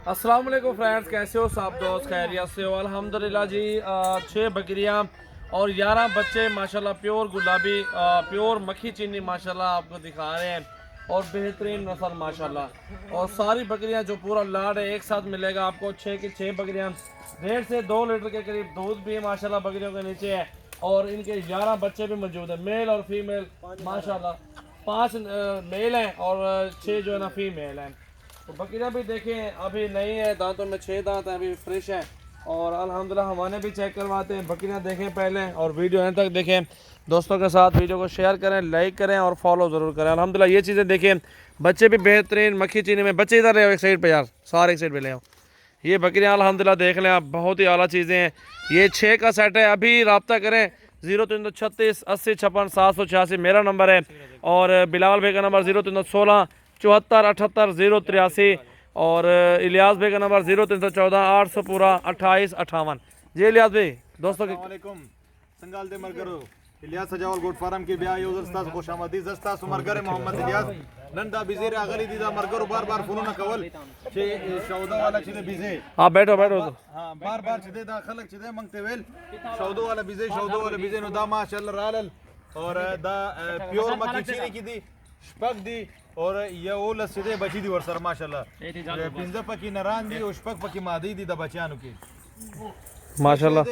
अस्सलाम वालेकुम फ्रेंड्स, कैसे हो सब दोस्त? खैरियत से हो? अल्हम्दुलिल्लाह जी। 6 बकरियां और 11 बच्चे माशाल्लाह प्योर गुलाबी प्योर मक्खी चीनी माशाल्लाह आपको दिखा रहे हैं और बेहतरीन नस्ल माशाल्लाह। और सारी बकरियां जो पूरा लाड है एक साथ मिलेगा आपको। 6 की 6 बकरियां 1.5 से 2 लीटर के करीब दूध भी माशाल्लाह बकरियों के नीचे है। और इनके 11 बच्चे भी मौजूद है, मेल और फीमेल माशाल्लाह। 5 मेल हैं और 6 जो है ना फीमेल हैं। तो बकरियां भी देखें अभी नई है, दांतों में 6 दांत हैं, अभी फ्रेश है। और अल्हम्दुलिल्लाह हमारे भी चेक करवाते हैं। बकरियां देखें पहले और वीडियो एंड तक देखें। दोस्तों के साथ वीडियो को शेयर करें, लाइक करें और फॉलो ज़रूर करें। अल्हम्दुलिल्लाह ये चीज़ें देखें, बच्चे भी बेहतरीन मक्खी चीनी में। बच्चे इधर ले आओ एक साइड पे यार, सारे एक साइड पे ले आओ। ये बकरियां अल्हम्दुलिल्लाह देख लें आप, बहुत ही आला चीज़ें हैं। ये 6 का सेट है। अभी रब्ता करें 0336 80 56 786 मेरा नंबर है। और बिलावल भाई का नंबर 0316 74 78 083 और इलियास भाई का नंबर 0314 800 पूरा 28 58। जी इलियास भाई, दोस्तों संगाल दे मरगरो इलियास सजावल गोट फार्म के ब्याह यो जस्ता खुशामदी जस्ता सुमरगर मोहम्मद इलियास नंदा बिजेर अगली दीदा मरगरो बार फोन न कवल छे शौदा वाला छिदे बिजे। हां बैठो हां बार छिदे दा खलक छिदे मंगते वेल शौदो वाला बिजे नो दा माशाल्लाह रालल और दा प्योर मक्खी चीनी की दी शपक दी और ये ओल सीधे बची दी वर्सर माशाल्लाह। पिंजा पकी नरान दी और शपक पकी मादी दी दा बच्चानु की माशाल्लाह।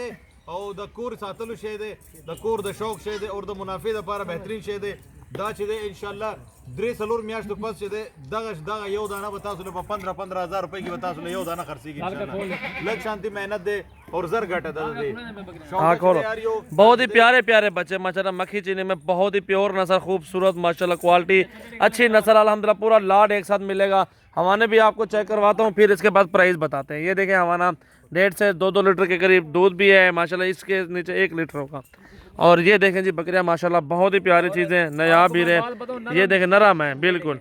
और द कोर सातलु शे दे द कोर द शौक शे दे और द मुनाफे द पारा बेहतरीन शे दे दा छे दे इंशाल्लाह द्रे सलोर म्याश तो पस छे दे दगा यो दाना बता सुले 15,000 रुपए की बता सुले यो दाना खर्ची की इंशाल्लाह। लग शांति मेहनत दे और जर घटा दे। हां खोलो, बहुत ही प्यारे प्यारे बच्चे माशाल्लाह। मक्खी चीनी में बहुत ही प्योर नस्ल, खूबसूरत माशाल्लाह, क्वालिटी अच्छी नस्ल अल्हम्दुलिल्लाह। पूरा लाड एक साथ मिलेगा। हवाने भी आपको चेक करवाता हूँ, फिर इसके बाद प्राइस बताते हैं। ये देखें हवाना 1.5 से 2 लीटर के करीब दूध भी है माशाल्लाह। इसके नीचे 1 लीटर होगा। और ये देखें जी बकरियां माशाल्लाह बहुत ही प्यारी चीज़ें, नया भी रहे। ये देखें नरम है बिल्कुल,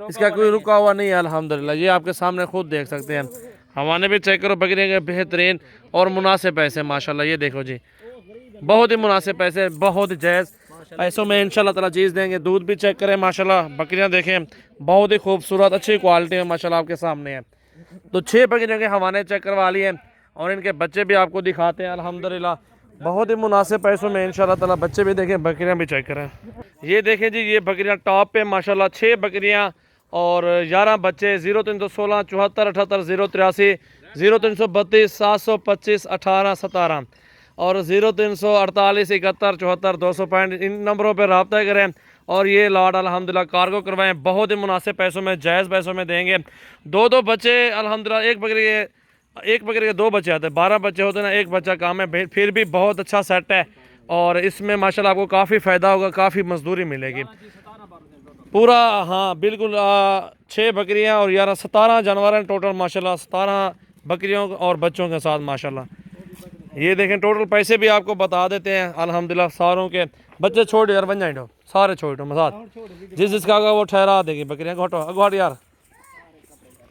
इसका कोई रुका हुआ नहीं है अल्हम्दुलिल्लाह। ये आपके सामने खुद देख सकते हैं। हवाने भी चेक करो, बकरियां के बेहतरीन और मुनासिब पैसे माशाल्लाह। ये देखो जी, बहुत ही मुनासिब पैसे, बहुत ही जायज़ पैसों में इंशाल्लाह ताला चीज़ देंगे। दूध भी चेक करें माशाल्लाह। बकरियां देखें बहुत ही खूबसूरत अच्छी क्वालिटी में माशाल्लाह आपके सामने है। तो 6 बकरियों के हवाने चेक करवा लिए और इनके बच्चे भी आपको दिखाते हैं अल्हम्दुलिल्लाह। बहुत ही मुनासिब पैसों में इंशाल्लाह ताला। बच्चे भी देखें, बकरियां भी चेक करें। ये देखें जी, ये बकरियां टॉप पे माशाल्लाह। 6 बकरियां और 11 बच्चे। 0316 74 78 083 0332 725 18 17 और 0348 71 74 265 इन नंबरों पर रब्ता करें। और ये लॉट अल्हम्दुलिल्लाह कार्गो करवाएं, बहुत ही मुनासिब पैसों में, जायज़ पैसों में देंगे। 2 बच्चे अल्हम्दुलिल्लाह। एक बकरी के 2 बच्चे आते हैं, 12 बच्चे होते हैं ना, एक बच्चा काम है, फिर भी बहुत अच्छा सेट है। और इसमें माशाल्लाह आपको काफ़ी फ़ायदा होगा, काफ़ी मजदूरी मिलेगी पूरा। हाँ बिल्कुल, 6 बकरियाँ और 11 17 जानवर हैं टोटल माशाल्लाह। 17 बकरियों और बच्चों के साथ माशाल्लाह। ये देखें टोटल पैसे भी आपको बता देते हैं अल्हम्दुलिल्लाह। सारों के बच्चे छोड़ यार बन जाए, सारे छोड़ मसाद जिसका होगा वो ठहरा देगी बकरियाँ को। हटो यार।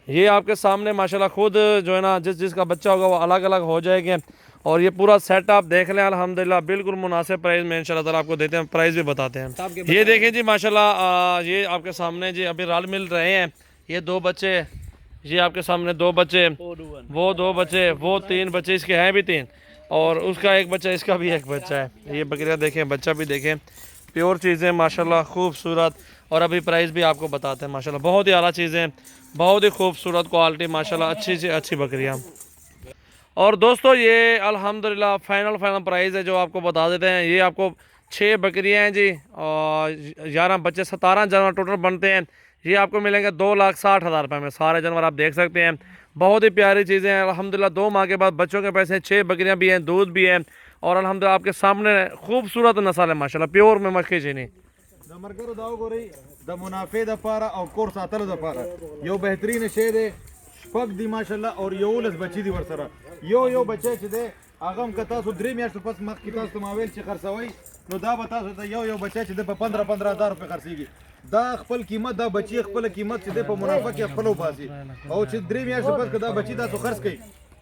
ये आपके सामने माशाल्लाह खुद जो है ना, जिसका बच्चा होगा वो अलग अलग हो जाएंगे। और ये पूरा सेट आप देख लें अल्हम्दुलिल्लाह, बिल्कुल मुनासिब प्राइस में इंशाल्लाह ताला आपको देते हैं। प्राइस भी बताते हैं। ये देखें जी माशाल्लाह, ये आपके सामने जी अभी राल मिल रहे हैं। ये 2 बच्चे, ये आपके सामने 2 बच्चे, वो 2 बच्चे, वो 3 बच्चे, इसके हैं भी 3 और उसका 1 बच्चा, इसका भी 1 बच्चा है। ये बकरियाँ देखें, बच्चा भी देखें, प्योर चीज़ें माशाल्लाह, खूबसूरत। और अभी प्राइस भी आपको बताते हैं माशाल्लाह। बहुत ही आला चीज़ें, बहुत ही खूबसूरत क्वालिटी माशाल्लाह, अच्छी से अच्छी बकरियाँ। और दोस्तों ये अल्हम्दुलिल्लाह फाइनल प्राइस है जो आपको बता देते हैं। ये आपको 6 बकरियाँ हैं जी और 11 बच्चे, 17 जानवर टोटल बनते हैं। ये आपको मिलेंगे 2,60,000 रुपये में। सारे जानवर आप देख सकते हैं, बहुत ही प्यारी चीज़ें हैं अल्हम्दुलिल्लाह। 2 माह के बाद बच्चों के पैसे, 6 बकरियाँ भी हैं, दूध भी है और अल्हम्दुलिल्लाह आपके सामने खूबसूरत नस्ल है माशाल्लाह, प्योर में मक्खी चीनी। मरगरो दाव गोरी द मुनाफे द पारा और कोर सातल द पारा यो बेहतरीन शे दे शपक दी माशाल्लाह। और यो लस बची दी वरसरा यो बच्चे छ दे आगम कता सु द्री म्याश पस मख किता समावेल छ खर्चवई नो दा बता सु यो बच्चे छ दे 15,000 रुपए खर्चीगी। दा खपल कीमत दा बची खपल कीमत छ दे प मुनाफा के खपलो पासी और छ द्री म्याश पस कदा बची दा सु खर्च कई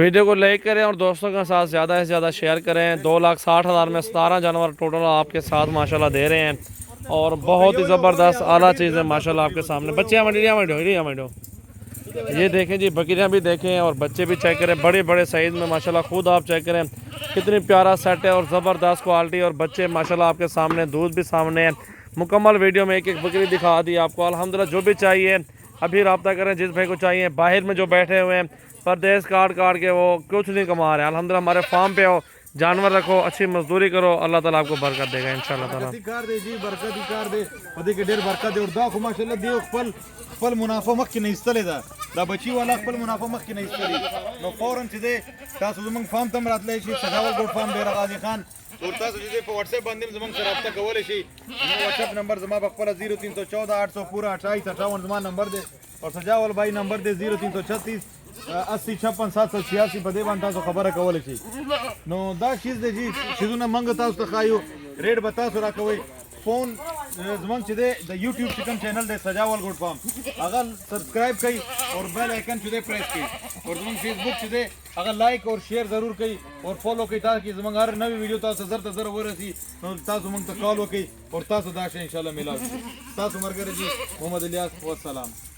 वीडियो को लाइक करें और दोस्तों के साथ ज़्यादा से ज़्यादा शेयर करें। 2,60,000 में 17 जानवर टोटल आपके साथ माशाल्लाह दे रहे हैं और बहुत ही ज़बरदस्त आला चीज़ है माशाल्लाह आपके सामने। बच्चे हमारे ये देखें जी, बकरियां भी देखें और बच्चे भी चेक करें, बड़े बड़े साइज़ में माशाल्लाह खुद आप चेक करें कितनी प्यारा सेट है और ज़बरदस्त क्वालिटी और बच्चे माशाल्लाह आपके सामने, दूध भी सामने है। मुकम्मल वीडियो में एक एक बकरी दिखा दी आपको। अल्हम्दुलिल्लाह जो भी चाहिए अभी रब्ता करें, जिस भाई को चाहिए। बाहर में जो बैठे हुए हैं परदेश काट के वो कुछ नहीं कमा रहे हैं, अल्हम्दुलिल्लाह हमारे फार्म पे हो, जानवर रखो, अच्छी मजदूरी करो, अल्लाह ताला आपको बरकत देगा इंशाल्लाह ताला। कार दे जी, बरकत ही कार दे, पदे के ढेर बरकत दे और दा माशाल्लाह दे खपल मुनाफा मख के नहीं इस्तले दा बची वाला खपल मुनाफा मख के नहीं इस्तले नो फौरन चे दे तासु जमंग फार्म तम रातले शी सजावल गोट फार्म बेरा गाजी खान और तासु जे पे व्हाट्सएप बंदे जमंग से राब्ता कवले शी व्हाट्सएप नंबर जमा बखपला 0314 800 पूरा 28 58 जमा नंबर दे और सजावल भाई नंबर दे 0336 80 56 786 बदे बांधा सो खबर कवले शी नो दा चीज दे जी शिजुना मंग तासु त खायो रेट बता सो राखोई फोन जमंग चे दे द YouTube चिकन चैनल दे सजावल गोट फार्म अगर सब्सक्राइब कई और बेल आइकन चे दे प्रेस कई और जमंग फेसबुक चे दे अगर लाइक और शेयर जरूर कई और फॉलो कई ताकि जमंग हर नवी वीडियो तासु जर वरसी तासु मंग त कॉल कई और तासु दाशे इंशाल्लाह मिला तासु मरगर जी मोहम्मद इलियास वस्सलाम।